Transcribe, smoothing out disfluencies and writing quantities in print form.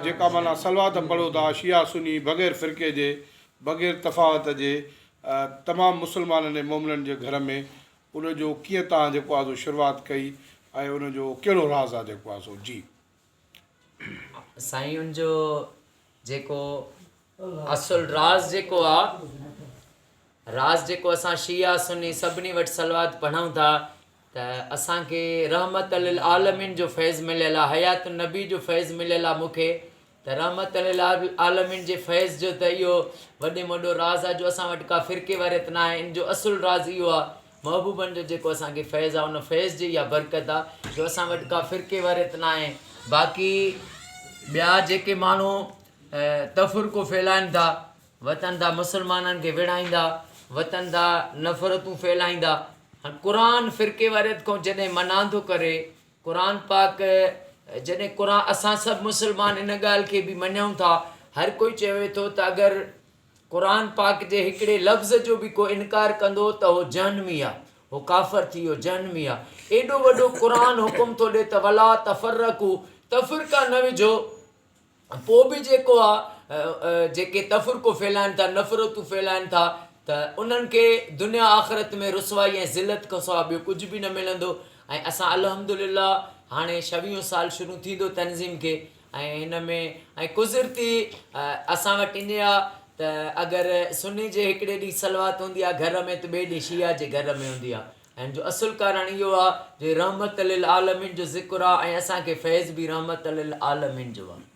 जेका माना सलवात पढ़ो था शिया सुनी बग़ैर फ़िरके जे बग़ैर तफ़ावत जे तमामु मुस्लमाननि ऐं मोमिननि जे घर में उनजो कीअं तव्हां जेको आहे सो शुरूआति कई ऐं उनजो कहिड़ो राज़ आहे जेको आहे सो जी साईं उनजो जेको असुल राज़ जेको आहे राज़ जेको असां शिया सुनी सभिनी वटि सलवात पढ़ूं था त असांखे रहमत लिल आलमीन जो फैज़ मिलियल आहे हयात नबी जो फैज़ मिलियल आहे मूंखे त रहमत लिल आलमीन जे फैज़ जो त इहो वॾे में वॾो राज़ आहे जो असां वटि का फ़िरके वारियत न आहे इन जो असुल राज़ इहो आहे महबूबनि जो जेको असांखे फैज़ आहे उन फैज़ जी इहा बरकत आहे जो असां वटि का फ़िरके वारियत न आहे बाक़ी ॿिया जेके माण्हू तफ़ुरको फैलाइनि था वतन था मुस्लमाननि खे विढ़ाईंदा वतन था नफ़रतूं फैलाईंदा क़ुरान फ़िरके वारियत खां जॾहिं मना थो करे क़ुरान पाक जॾहिं क़ुरान असां सभु मुस्लमान इन ॻाल्हि खे बि मञूं था हर कोई चवे थो त अगरि क़ुरान पाक जे हिकिड़े लफ़्ज़ जो बि को इनकार कंदो त उहो जहन्नमी आहे उहो काफ़िर थी वियो जहन्नमी आहे एॾो वॾो क़ुरान हुकुम थो ॾिए त वला तफ़रकू तफ़ुरका न विझो पोइ बि जेको आहे जेके तफ़ुरको फैलाइनि था नफ़रतूं फैलाइनि था त उन्हनि खे दुनिया आख़िरत में रुसवाई ऐं ज़िलत खां सवाइ ॿियो कुझु बि न मिलंदो ऐं असां अल्हम्दुलिल्लाह हाणे 26 साल शुरू थींदो तनज़ीम खे ऐं हिन में ऐं कुदरती असां वटि ईंदी आहे त अगरि सुन्नी जे हिकिड़े ॾींहुं सलवात हूंदी आहे घर में त ॿिए ॾींहुं शिया जे घर में हूंदी आहे ऐं जो असुल कारण इहो आहे जो रहमत लिल आलमीन जो ज़िक्र आहे ऐं असांखे फैज़ बि रहमत लिल आलमीन जो आहे